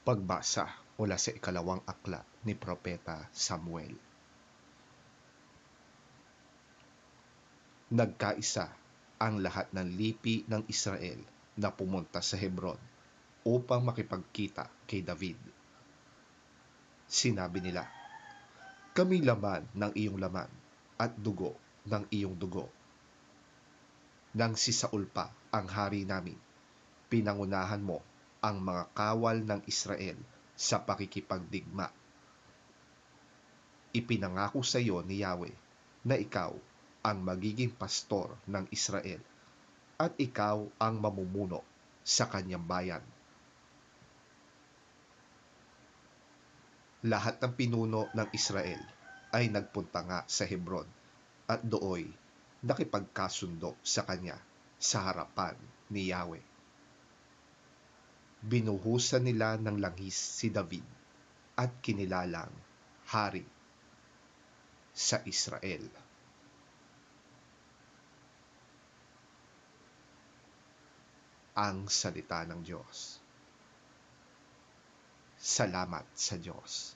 Pagbasa mula sa ikalawang aklat ni Propeta Samuel. Nagkaisa ang lahat ng lipi ng Israel na pumunta sa Hebron upang makipagkita kay David. Sinabi nila, "Kami laman ng iyong laman at dugo ng iyong dugo." Nang si Saul pa ang hari namin, pinangunahan mo ang mga kawal ng Israel sa pakikipagdigma. Ipinangako sa iyo ni Yahweh na ikaw ang magiging pastor ng Israel at ikaw ang mamumuno sa kanyang bayan. Lahat ng pinuno ng Israel ay nagpunta nga sa Hebron at dooy nakipagkasundo sa kanya sa harapan ni Yahweh. Binuhusan nila ng langis si David at kinilalang hari sa Israel. Ang salita ng Diyos. Salamat sa Diyos.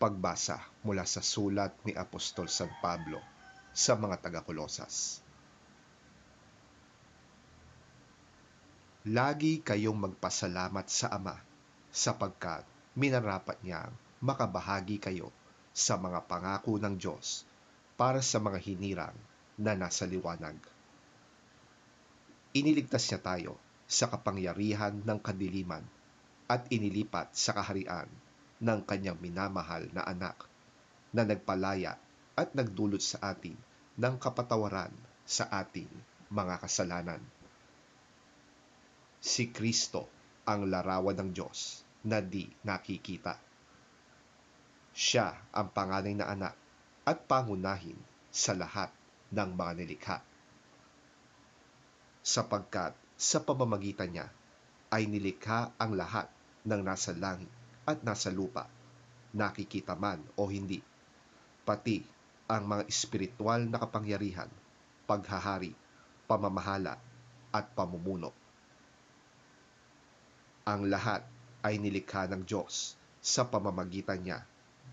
Pagbasa mula sa sulat ni Apostol San Pablo sa mga taga-Kolosas. Lagi kayong magpasalamat sa Ama sapagkat minarapat niyang makabahagi kayo sa mga pangako ng Diyos para sa mga hinirang na nasa liwanag. Iniligtas niya tayo sa kapangyarihan ng kadiliman at inilipat sa kaharian ng kanyang minamahal na anak na nagpalaya at nagdulot sa atin ng kapatawaran sa ating mga kasalanan. Si Kristo ang larawan ng Diyos na di nakikita. Siya ang panganay na anak at pangunahin sa lahat ng mga nilikha. Sapagkat sa pamamagitan niya ay nilikha ang lahat ng nasa langit at nasa lupa, nakikita man o hindi, pati ang mga espiritual na kapangyarihan, paghahari, pamamahala at pamumuno. Ang lahat ay nilikha ng Diyos sa pamamagitan niya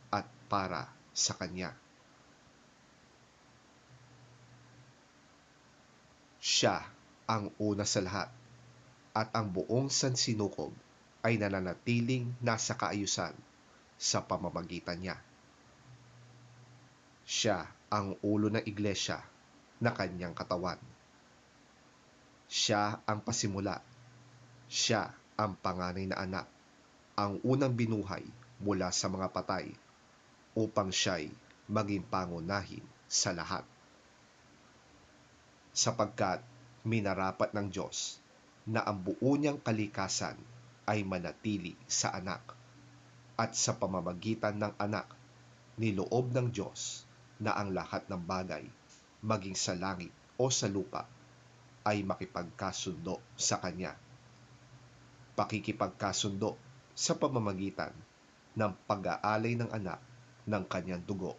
at para sa Kanya. Siya ang una sa lahat at ang buong sansinukob ay nananatiling nasa kaayusan sa pamamagitan niya. Siya ang ulo ng iglesia na kanyang katawan. Siya ang pasimula. Siya ang panganay na anak, ang unang binuhay mula sa mga patay, upang siya'y maging pangunahin sa lahat. Sapagkat minarapat ng Diyos na ang buo niyang kalikasan ay manatili sa anak, at sa pamamagitan ng anak, niloob ng Diyos na ang lahat ng bagay, maging sa langit o sa lupa, ay makipagkasundo sa Kanya. Pakikipagkasundo sa pamamagitan ng pag-aalay ng anak ng Kanyang dugo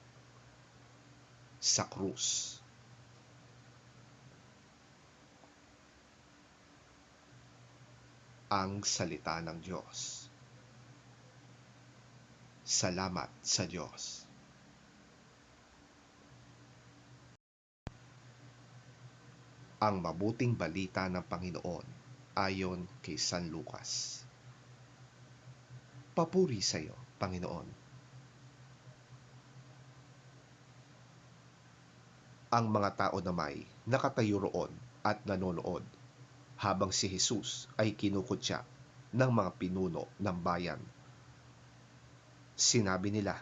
sa krus. Ang salita ng Diyos. Salamat sa Diyos. Ang mabuting balita ng Panginoon ayon kay San Lucas. Papuri sa iyo, Panginoon. Ang mga tao namay nakatayo roon at nanonood habang si Jesus ay kinukutya ng mga pinuno ng bayan. Sinabi nila,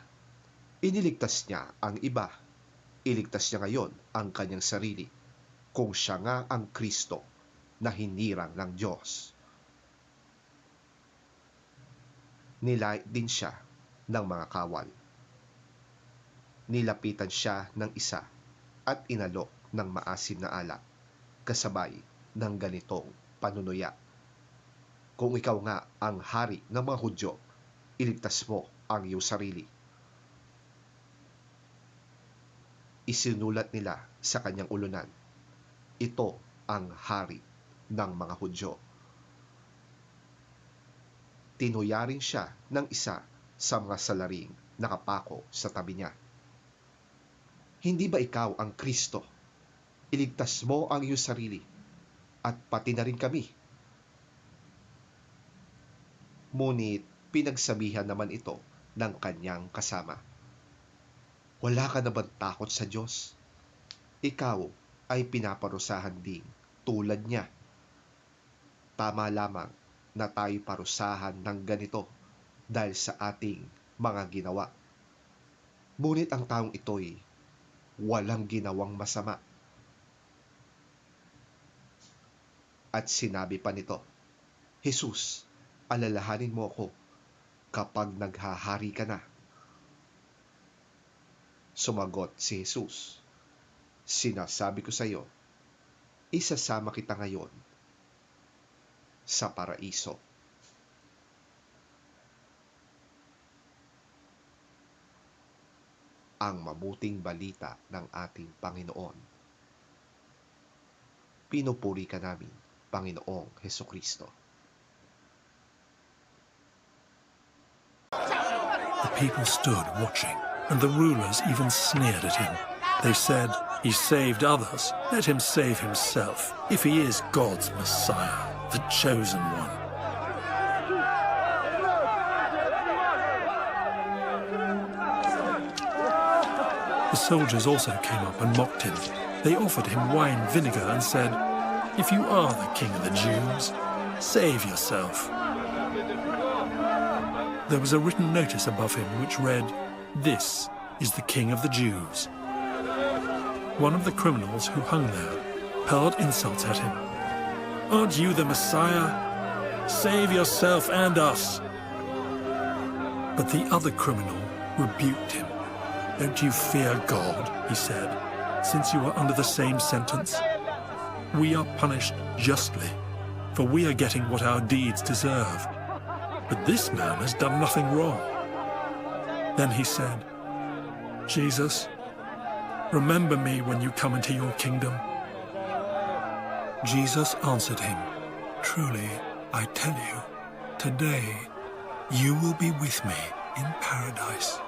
iniligtas niya ang iba, iligtas niya ngayon ang kanyang sarili kung siya nga ang Kristo na hinirang ng Diyos. Nilait din siya ng mga kawal. Nilapitan siya ng isa at inalok ng maasim na alak kasabay ng ganitong panunuya, kung ikaw nga ang hari ng mga Hudyo, iligtas mo ang iyong sarili. Isinulat nila sa kanyang ulunan, ito ang hari ng mga Hudyo. Tinuya rin siya ng isa sa mga salaring nakapako sa tabi niya. Hindi ba ikaw ang Kristo? Iligtas mo ang iyong sarili at pati na rin kami. Ngunit pinagsabihan naman ito ng kanyang kasama. Wala ka na bang takot sa Diyos? Ikaw ay pinaparusahan din tulad niya. Tama lamang na tayo parusahan ng ganito dahil sa ating mga ginawa. Ngunit ang taong ito'y walang ginawang masama. At sinabi pa nito, Jesus, alalahanin mo ako kapag naghahari ka na. Sumagot si Jesus, sinasabi ko sa iyo, isasama kita ngayon sa paraiso. Ang mabuting balita ng ating Panginoon. Pinupuri ka namin, Panginoong Hesukristo. The people stood watching, and the rulers even sneered at him. They said, "He saved others, let him save himself, if he is God's Messiah, the chosen one." The soldiers also came up and mocked him. They offered him wine vinegar and said, "If you are the king of the Jews, save yourself." There was a written notice above him which read, "This is the King of the Jews." One of the criminals who hung there hurled insults at him. "Aren't you the Messiah? Save yourself and us." But the other criminal rebuked him. "Don't you fear God," he said, "since you are under the same sentence? We are punished justly, for we are getting what our deeds deserve. But this man has done nothing wrong." Then he said, "Jesus, remember me when you come into your kingdom." Jesus answered him, "Truly, I tell you, today you will be with me in paradise."